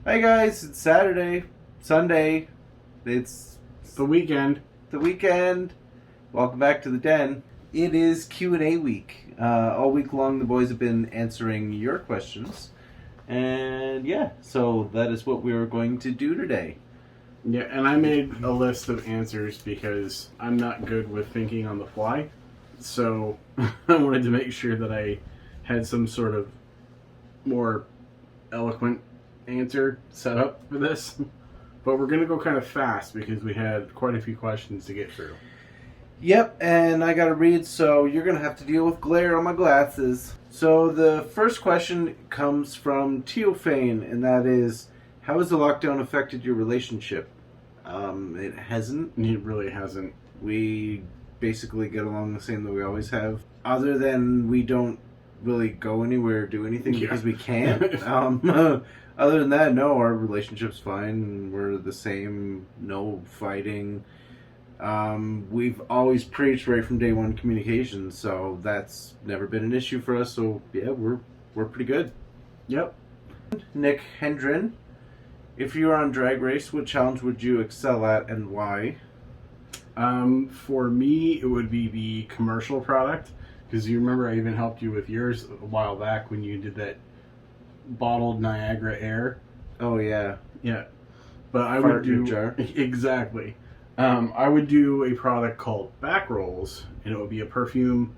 Hi guys, it's Saturday, Sunday. It's The weekend. the weekend. Welcome back to the den. It is Q&A week. All week long the boys have been answering your questions. And yeah, so that is what we are going to do today. Yeah, and I made a list of answers because I'm not good with thinking on the fly. So I wanted to make sure that I had some sort of more eloquent answer set up for this. But we're going to go kind of fast because we had quite a few questions to get through. Yep, and I gotta read, so you're gonna have to deal with glare on my glasses. So the first question comes from Teofane, and that is, how has the lockdown affected your relationship? It hasn't. It really hasn't. We basically get along the same that we always have. Other than we don't really go anywhere or do anything because we can't. Other than that, no, our relationship's fine. We're the same. No fighting. We've always preached right from day one communication, so that's never been an issue for us. So yeah, we're pretty good. Yep. Nick Hendren, if you were on Drag Race, what challenge would you excel at and why? For me, it would be the commercial product. Because you remember I even helped you with yours a while back when you did that bottled Niagara air. Oh yeah, Yeah. But I Fart would in a do... jar. Exactly. I would do a product called Back Rolls, and it would be a perfume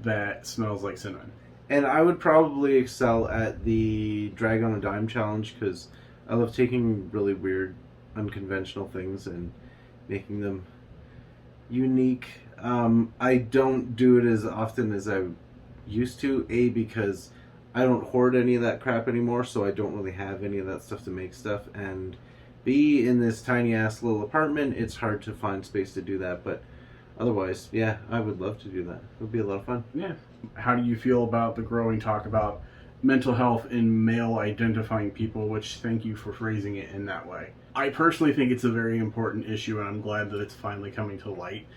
that smells like cinnamon. and I would probably excel at the Drag on a Dime challenge because I love taking really weird, unconventional things and making them unique. I don't do it as often as I used to, because I don't hoard any of that crap anymore, so I don't really have any of that stuff to make stuff, and B, in this tiny ass little apartment, it's hard to find space to do that, but otherwise, yeah, I would love to do that. It would be a lot of fun. Yeah. How do you feel about the growing talk about mental health in male identifying people, which thank you for phrasing it in that way. I personally think it's a very important issue, and I'm glad that it's finally coming to light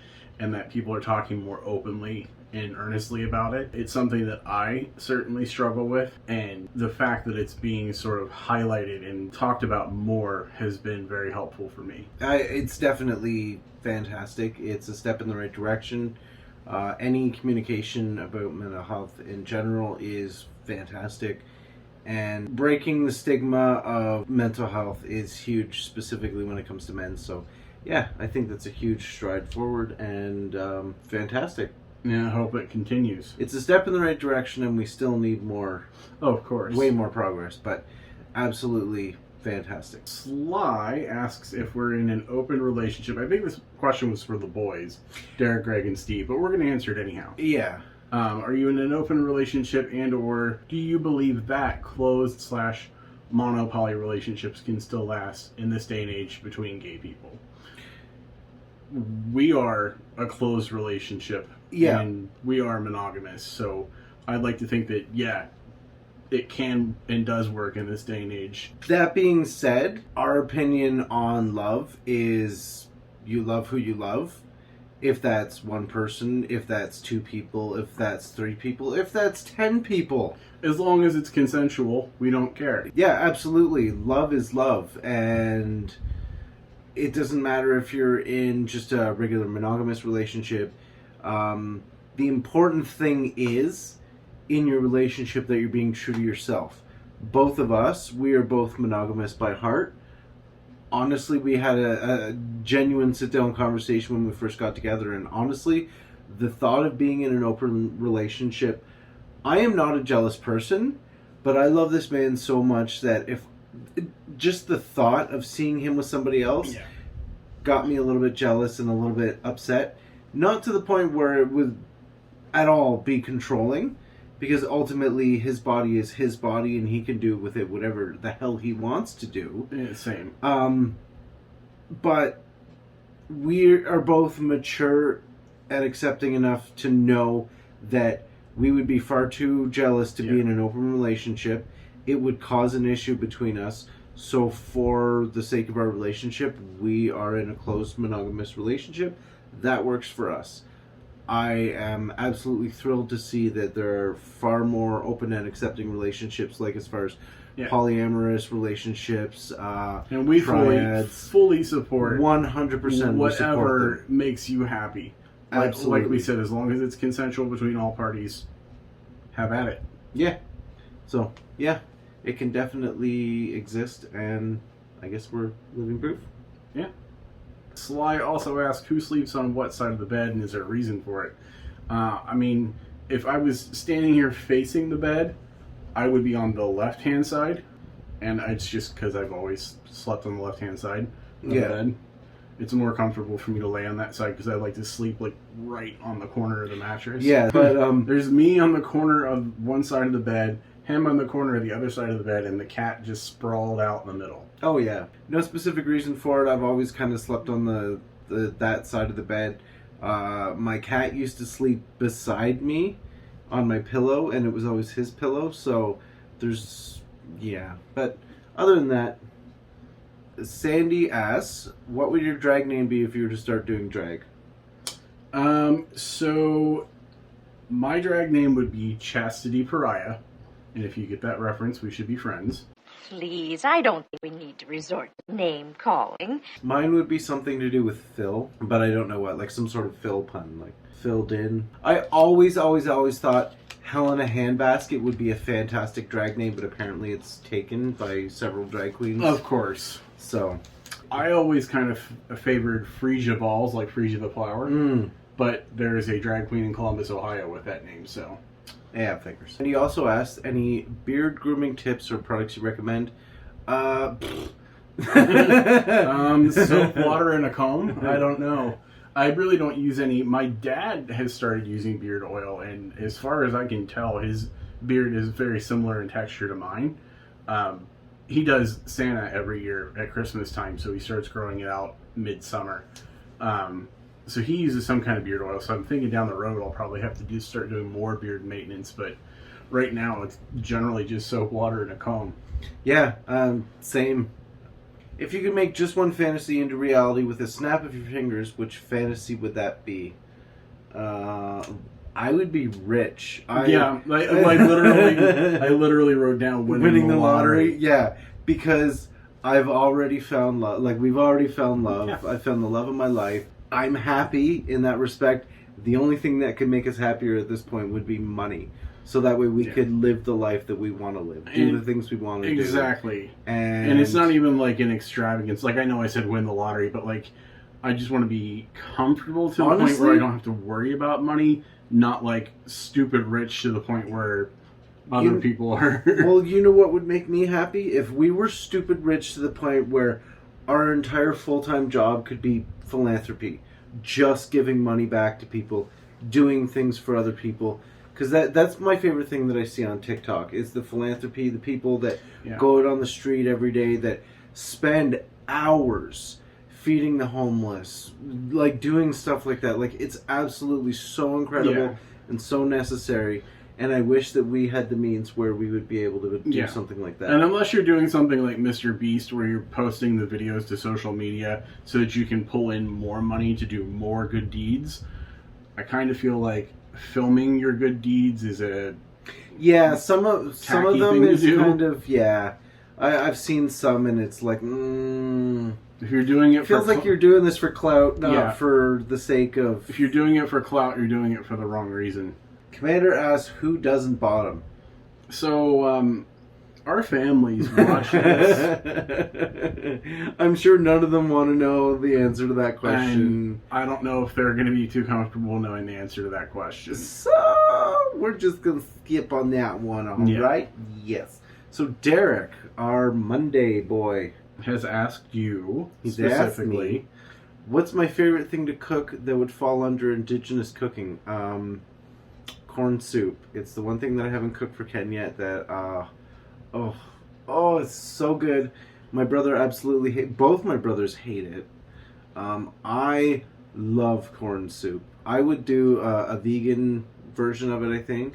and that people are talking more openly and earnestly about it. It's something that I certainly struggle with, and the fact that it's being sort of highlighted and talked about more has been very helpful for me. It's definitely fantastic. It's a step in the right direction. Any communication about mental health in general is fantastic, and breaking the stigma of mental health is huge, specifically when it comes to men. So yeah, I think that's a huge stride forward, and fantastic. And I hope it continues. It's a step in the right direction, and we still need more. Oh, of course. Way more progress, but absolutely fantastic. Sly asks if we're in an open relationship. I think this question was for the boys, Derek, Greg, and Steve, but we're going to answer it anyhow. Yeah. Are you in an open relationship, and or do you believe that closed/mono-poly relationships can still last in this day and age between gay people? We are a closed relationship, Yeah. and we are monogamous, so I'd like to think that, yeah, it can and does work in this day and age. That being said, our opinion on love is you love who you love. If that's one person, if that's two people, if that's three people, if that's 10 people. As long as it's consensual, we don't care. Yeah, absolutely. Love is love. And it doesn't matter if you're in just a regular monogamous relationship. The important thing is, in your relationship, that you're being true to yourself. Both of us, we are both monogamous by heart. Honestly, we had a genuine sit-down conversation when we first got together, and honestly, the thought of being in an open relationship, I am not a jealous person, but I love this man so much that if just the thought of seeing him with somebody else got me a little bit jealous and a little bit upset. Not to the point where it would at all be controlling, because ultimately his body is his body and he can do with it whatever the hell he wants to do. Yeah, same. But we are both mature and accepting enough to know that we would be far too jealous to be in an open relationship. It would cause an issue between us. So for the sake of our relationship, we are in a closed monogamous relationship. That works for us. I am absolutely thrilled to see that there are far more open and accepting relationships, like as far as polyamorous relationships, and we triads, fully support 100% whatever makes you happy. Absolutely. Like we said, as long as it's consensual between all parties, have at it. Yeah. So, yeah, it can definitely exist, and I guess we're living proof. Yeah. Sly also asked who sleeps on what side of the bed, and is there a reason for it? I mean, if I was standing here facing the bed, I would be on the left-hand side, and it's just because I've always slept on the left-hand side of the bed. It's more comfortable for me to lay on that side because I like to sleep like right on the corner of the mattress. Yeah, but there's me on the corner of one side of the bed, him on the corner of the other side of the bed, and the cat just sprawled out in the middle. Oh yeah, no specific reason for it. I've always kind of slept on that side of the bed. My cat used to sleep beside me on my pillow, and it was always his pillow. So there's but other than that. Sandy asks, what would your drag name be if you were to start doing drag? So my drag name would be Chastity Pariah, and if you get that reference, we should be friends. Please, I don't think we need to resort to name calling. Mine would be something to do with Phil, but I don't know what, like some sort of Phil pun, like filled in. I always thought Helena Handbasket would be a fantastic drag name, but apparently it's taken by several drag queens. Of course. So, I always kind of favored Frisia Balls, like Frisia the Flower, but there is a drag queen in Columbus, Ohio with that name, so. Yeah, figures. And he also asked, any beard grooming tips or products you recommend? Soap, water, and a comb? I don't know. I really don't use any. My dad has started using beard oil, and as far as I can tell, his beard is very similar in texture to mine. He does Santa every year at Christmas time, so he starts growing it out midsummer. So he uses some kind of beard oil, so I'm thinking down the road I'll probably have to start doing more beard maintenance, but right now it's generally just soap, water, and a comb. Yeah, same. If you could make just one fantasy into reality with a snap of your fingers, which fantasy would that be? I would be rich. I literally wrote down winning the lottery. Yeah, because I've already found love. Like, we've already found love. Yeah. I found the love of my life. I'm happy in that respect. The only thing that could make us happier at this point would be money. So that way we could live the life that we want to live. Do the things we want to do. Exactly. And it's not even like an extravagance. Like, I know I said win the lottery, but like, I just want to be comfortable to the point where I don't have to worry about money. Not like stupid rich to the point where other people are. Well, you know what would make me happy? If we were stupid rich to the point where our entire full-time job could be philanthropy. Just giving money back to people. Doing things for other people. Because that's my favorite thing that I see on TikTok. Is the philanthropy. The people that go out on the street every day that spend hours feeding the homeless. Like, doing stuff like that. Like, it's absolutely so incredible and so necessary. And I wish that we had the means where we would be able to do something like that. And unless you're doing something like Mr. Beast, where you're posting the videos to social media so that you can pull in more money to do more good deeds, I kind of feel like filming your good deeds is a some of them is kind of I've seen some, and it's like if you're doing it, feels like you're doing this for clout, not for the sake of. If you're doing it for clout, you're doing it for the wrong reason. Commander asks, who doesn't bottom? So, our families watch this. I'm sure none of them want to know the answer to that question. And I don't know if they're going to be too comfortable knowing the answer to that question. So, we're just going to skip on that one, alright? Yes. So, Derek, our Monday boy, has asked you specifically, asked me, what's my favorite thing to cook that would fall under indigenous cooking? Corn soup. It's the one thing that I haven't cooked for Ken yet that, it's so good. My brother absolutely both my brothers hate it. I love corn soup. I would do a vegan version of it, I think.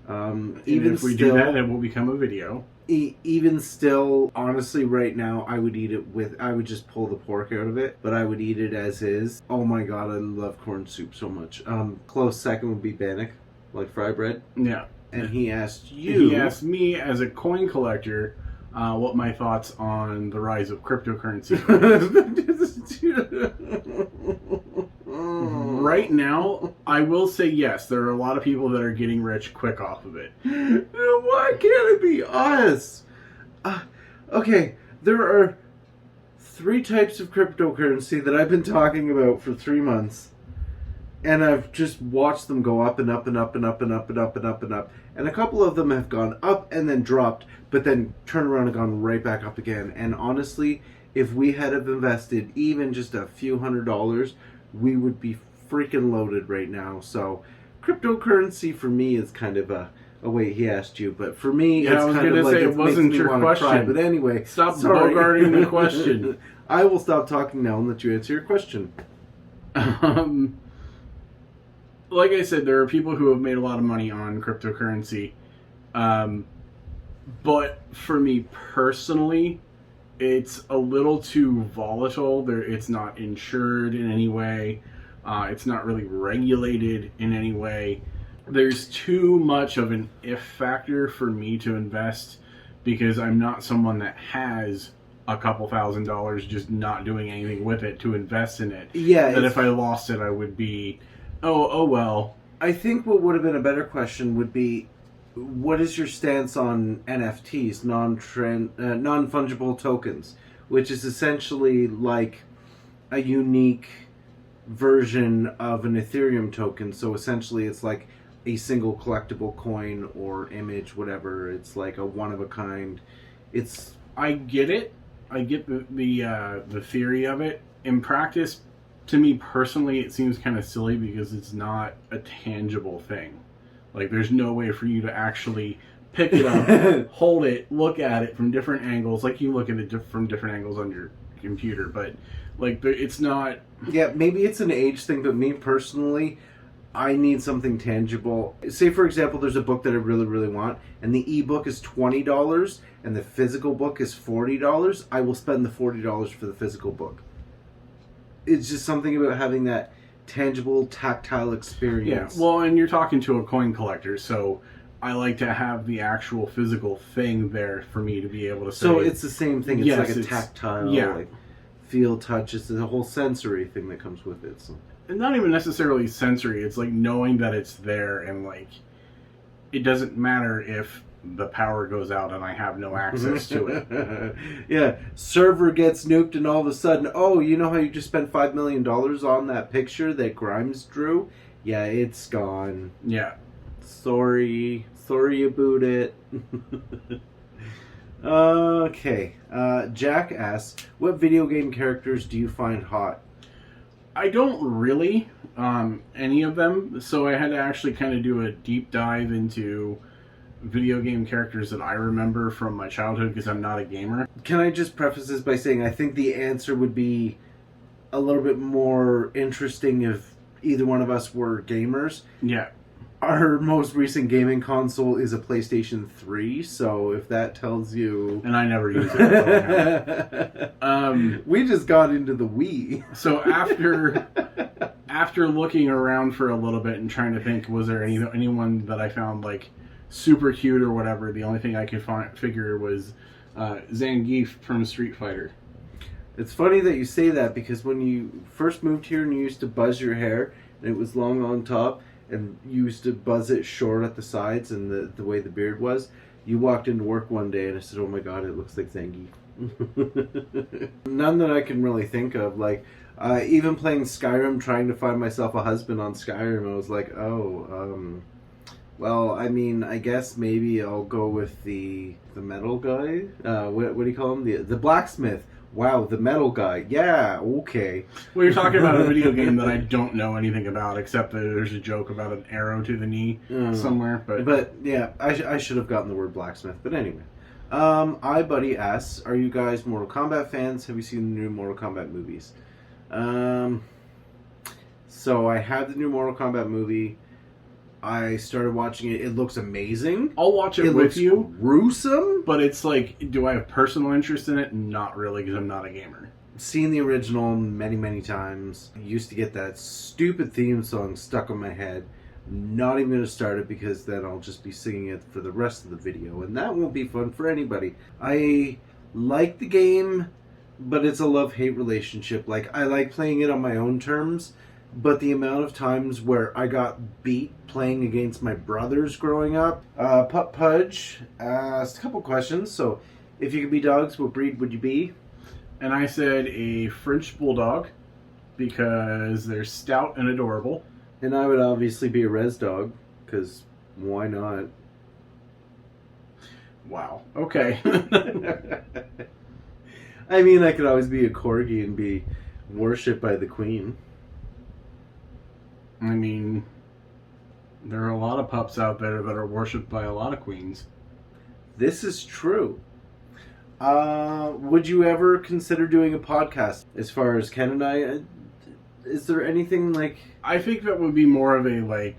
Even if we do that, it will become a video. Even still, honestly, right now, I would eat it I would just pull the pork out of it, but I would eat it as is. Oh my god, I love corn soup so much. Close second would be bannock, like fry bread. Yeah. And he asked you... He asked me, as a coin collector, what my thoughts on the rise of cryptocurrency are. Right now, I will say yes, there are a lot of people that are getting rich quick off of it. Why can't it be us? Okay, there are 3 types of cryptocurrency that I've been talking about for 3 months. And I've just watched them go up and up and up and up and up and up and up and up. And a couple of them have gone up and then dropped, but then turned around and gone right back up again. And honestly, if we had have invested even just a few $100s, we would be freaking loaded right now. So cryptocurrency for me is kind of a... Oh wait, he asked you, but for me, yeah, it's I was kind going of to like say it wasn't your question. Cry. But anyway, stop bogarting the question. I will stop talking now and let you answer your question. Like I said, there are people who have made a lot of money on cryptocurrency. But for me personally, it's a little too volatile. It's not insured in any way. It's not really regulated in any way. There's too much of an if factor for me to invest because I'm not someone that has a couple $1,000s just not doing anything with it to invest in it. Yeah. That if I lost it, I would be, oh well. I think what would have been a better question would be, what is your stance on NFTs, non-fungible tokens, which is essentially like a unique version of an Ethereum token. So essentially it's like a single collectible coin or image, whatever. It's like a one of a kind. I get it. I get the theory of it. In practice, to me personally, it seems kind of silly because it's not a tangible thing. Like, there's no way for you to actually pick it up, hold it, look at it from different angles, like you look at it from different angles on your computer. But like, it's not. Yeah, maybe it's an age thing, but me personally, I need something tangible. Say, for example, there's a book that I really, really want, and the ebook is $20, and the physical book is $40. I will spend the $40 for the physical book. It's just something about having that tangible, tactile experience. Yeah, well, and you're talking to a coin collector, so I like to have the actual physical thing there for me to be able to say. So it's the same thing. It's yes, like a tactile, yeah. like feel, touch. It's the whole sensory thing that comes with it. So. And not even necessarily sensory. It's like knowing that it's there, and like it doesn't matter if the power goes out and I have no access to it. Yeah, server gets nuked, and all of a sudden, oh, you know how you just spent $5 million on that picture that Grimes drew? Yeah, it's gone. Yeah. Sorry about it. Okay. Jack asks, what video game characters do you find hot? I don't really, any of them, so I had to actually kind of do a deep dive into video game characters that I remember from my childhood because I'm not a gamer. Can I just preface this by saying I think the answer would be a little bit more interesting if either one of us were gamers. Yeah. Our most recent gaming console is a PlayStation 3, so if that tells you... And I never use it. We just got into the Wii. So after looking around for a little bit and trying to think, was there anyone that I found like super cute or whatever, the only thing I could figure was Zangief from Street Fighter. It's funny that you say that because when you first moved here and you used to buzz your hair and it was long on top, and you used to buzz it short at the sides and the way the beard was, you walked into work one day and I said, oh my god, it looks like Zangief. None that I can really think of. Like, even playing Skyrim, trying to find myself a husband on Skyrim, I was like, well, I mean, I guess maybe I'll go with the metal guy. What do you call him? The blacksmith. Wow, the metal guy. Yeah, okay. Well, you're talking about a video game that I don't know anything about, except that there's a joke about an arrow to the knee somewhere. But yeah, I should have gotten the word blacksmith. But anyway. iBuddy asks, are you guys Mortal Kombat fans? Have you seen the new Mortal Kombat movies? So I had the new Mortal Kombat movie. I started watching it. It looks amazing. I'll watch it with you. Gruesome. But it's like, do I have personal interest in it? Not really, because I'm not a gamer. Seen the original many, many times. Used to get that stupid theme song stuck on my head Not even going to start it because then I'll just be singing it for the rest of the video, and that won't be fun for anybody. I like the game, but it's a love-hate relationship. Like, I like playing it on my own terms, but the amount of times where I got beat playing against my brothers growing up. Pup Pudge asked a couple questions. So, if you could be dogs, what breed would you be? And I said a French Bulldog, because they're stout and adorable. And I would obviously be a res dog, because why not? Wow. Okay. I mean, I could always be a corgi and be worshipped by the queen. I mean, there are a lot of pups out there that are worshipped by a lot of queens. This is true. Would you ever consider doing a podcast? As far as Ken and I, is there anything like... I think that would be more of a, like,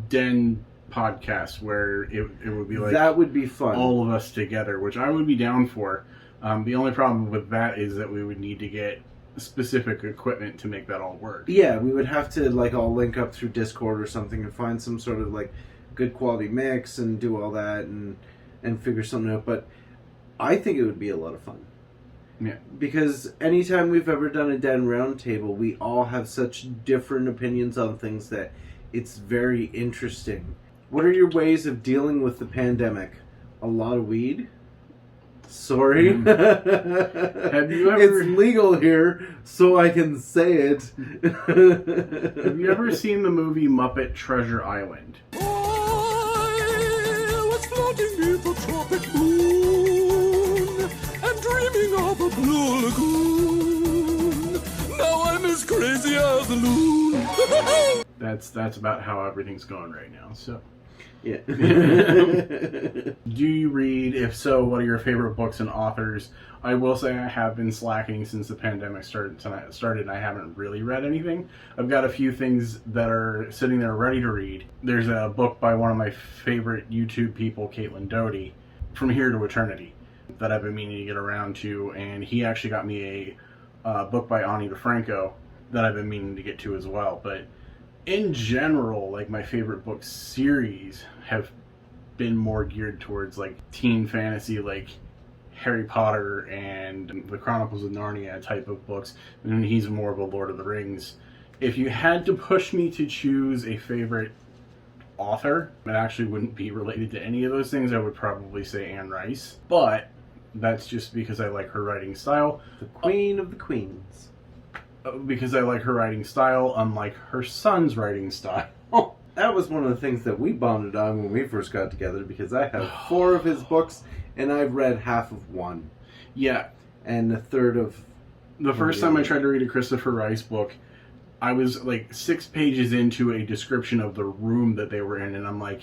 den podcast where it would be like... That would be fun. All of us together, which I would be down for. The only problem with that is that we would need to get specific equipment to make that all work. Yeah, we would have to, like, all link up through Discord or something and find some sort of, like, good quality mix and do all that and figure something out. But I think it would be a lot of fun. Yeah. Because anytime we've ever done a Den Roundtable, we all have such different opinions on things that it's very interesting. What are your ways of dealing with the pandemic? A lot of weed? Sorry. Have you ever... It's legal here, so I can say it. Have you ever seen the movie Muppet Treasure Island? I was floating beneath the tropic moon and dreaming of a blue lagoon. Now I'm as crazy as a loon. That's about how everything's going right now, so... Yeah. Do you read? If so, what are your favorite books and authors? I will say I have been slacking since the pandemic started, and I haven't really read anything. I've got a few things that are sitting there ready to read. There's a book by one of my favorite YouTube people, Caitlin Doty, From Here to Eternity, that I've been meaning to get around to, and he actually got me a book by Ani DeFranco that I've been meaning to get to as well. But in general, like, my favorite book series have been more geared towards, like, teen fantasy, like Harry Potter and the Chronicles of Narnia type of books, and he's more of a Lord of the Rings. If you had to push me to choose a favorite author, it actually wouldn't be related to any of those things. I would probably say Anne Rice, but that's just because I like her writing style. The Queen of the Queens. Because I like her writing style, unlike her son's writing style. That was one of the things that we bonded on when we first got together, because I have 4 of his books, and I've read half of one. Yeah. And a third of... The first time I tried to read a Christopher Rice book, I was like 6 pages into a description of the room that they were in, and I'm like,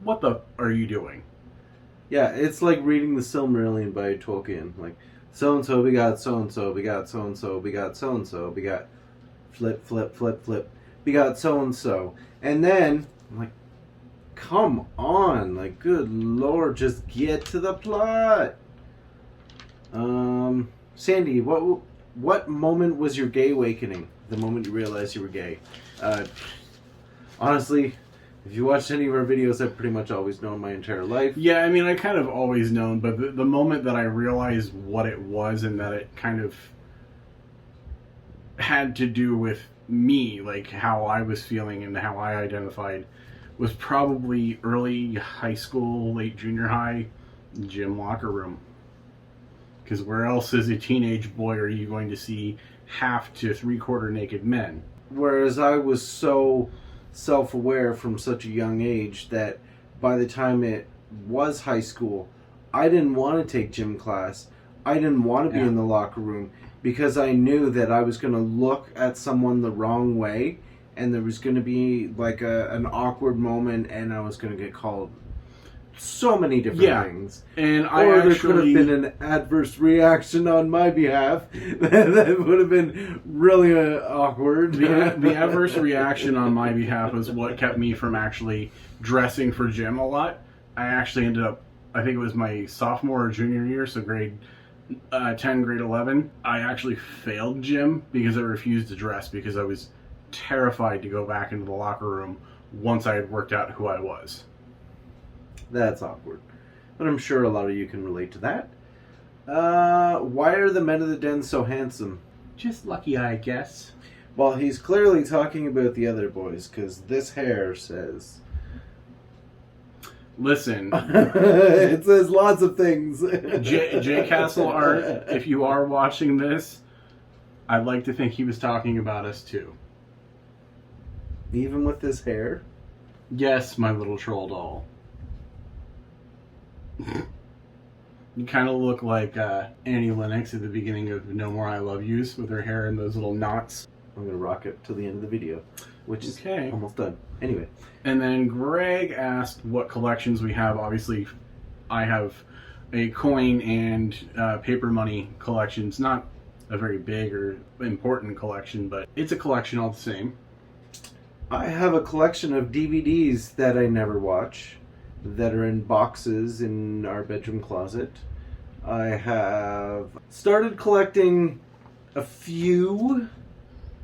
what the are you doing? Yeah, it's like reading the Silmarillion by Tolkien. Like, so-and-so, we got so-and-so, we got so-and-so, we got so-and-so, we got flip, flip, flip, flip. We got so-and-so. And then, I'm like, come on. Like, good Lord, just get to the plot. Sandy, what moment was your gay awakening? The moment you realized you were gay? Honestly, if you watched any of our videos, I've pretty much always known my entire life. Yeah, I mean, I kind of always known, but the moment that I realized what it was and that it kind of had to do with me, like how I was feeling and how I identified, was probably early high school, late junior high, gym locker room. Because where else as a teenage boy are you going to see half to 3/4 naked men? Whereas I was so self-aware from such a young age that by the time it was high school, I didn't want to take gym class. I didn't want to be in the locker room because I knew that I was going to look at someone the wrong way and there was going to be like an awkward moment and I was going to get called so many different things. And there could have been an adverse reaction on my behalf that would have been really awkward. The adverse reaction on my behalf was what kept me from actually dressing for gym a lot. I actually ended up, I think it was my sophomore or junior year, so grade 10, grade 11, I actually failed gym because I refused to dress because I was terrified to go back into the locker room once I had worked out who I was. That's awkward. But I'm sure a lot of you can relate to that. Why are the men of the den so handsome? Just lucky, I guess. Well, he's clearly talking about the other boys, because this hair says... Listen. It says lots of things. J. Castle Art, if you are watching this, I'd like to think he was talking about us too. Even with this hair? Yes, my little troll doll. You kind of look like Annie Lennox at the beginning of No More I Love Yous with her hair in those little knots. I'm going to rock it till the end of the video, which is almost done. Anyway. And then Greg asked what collections we have. Obviously, I have a coin and paper money collections. Not a very big or important collection, but it's a collection all the same. I have a collection of DVDs that I never watch that are in boxes in our bedroom closet. I have started collecting a few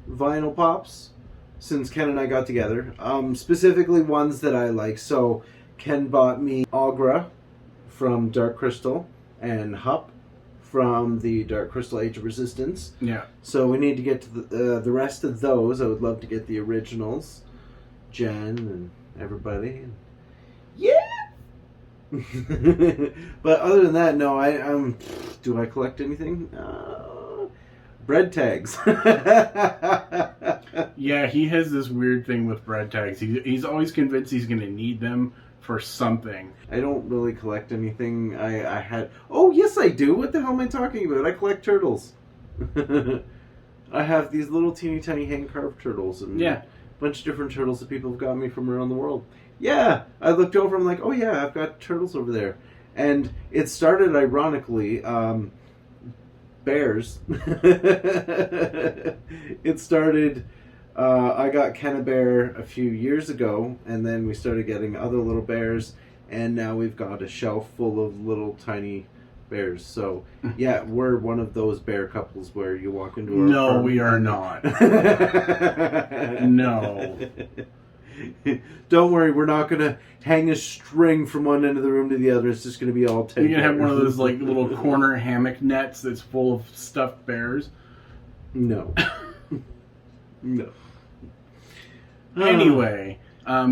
vinyl pops since Ken and I got together. Specifically ones that I like. So Ken bought me Agra from Dark Crystal and Hup from the Dark Crystal Age of Resistance. Yeah. So we need to get to the rest of those. I would love to get the originals. Jen and everybody. Yeah! But other than that, no, do I collect anything? Bread tags. Yeah, he has this weird thing with bread tags. He's always convinced he's going to need them for something. I don't really collect anything. I had... Oh, yes, I do. What the hell am I talking about? I collect turtles. I have these little teeny tiny hand-carved turtles. And yeah. A bunch of different turtles that people have got me from around the world. Yeah, I looked over and I'm like, oh yeah, I've got turtles over there. And it started, ironically, bears. It started, I got Ken a bear a few years ago, and then we started getting other little bears, and now we've got a shelf full of little tiny bears. So, yeah, we're one of those bear couples where you walk into our No, apartment. we are not. No. Don't worry, we're not going to hang a string from one end of the room to the other. It's just going to be all 10 You're going to have one of those like little corner hammock nets that's full of stuffed bears? No. No. Anyway,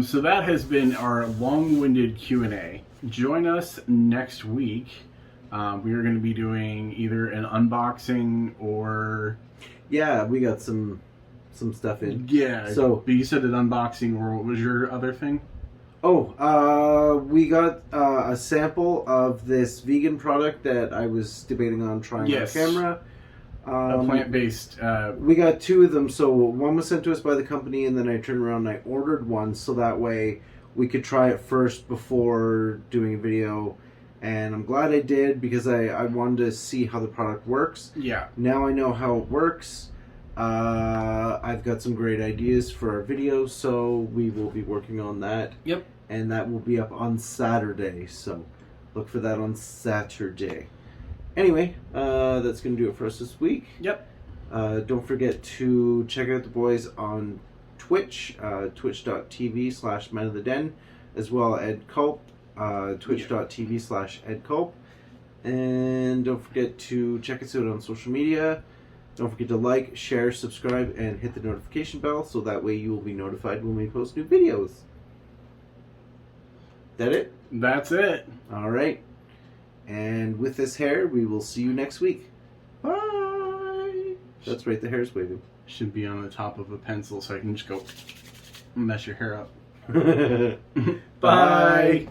so that has been our long-winded Q&A. Join us next week. We are going to be doing either an unboxing or... Yeah, we got some stuff in. Yeah. So, but you said an unboxing, or what was your other thing? Oh, we got a sample of this vegan product that I was debating on trying on camera. A plant-based... We got two of them. So one was sent to us by the company, and then I turned around and I ordered one so that way we could try it first before doing a video. And I'm glad I did because I wanted to see how the product works. Yeah. Now I know how it works. I've got some great ideas for our video, so we will be working on that. Yep. And that will be up on Saturday, so look for that on Saturday. Anyway, that's going to do it for us this week. Yep. Don't forget to check out the boys on Twitch, twitch.tv/Men of the Den, as well as Ed Culp, twitch.tv/Ed Culp. And don't forget to check us out on social media. Don't forget to like, share, subscribe, and hit the notification bell so that way you will be notified when we post new videos. That it? That's it. All right. And with this hair, we will see you next week. Bye. That's right, the hair's waving. Should be on the top of a pencil so I can just go mess your hair up. Bye.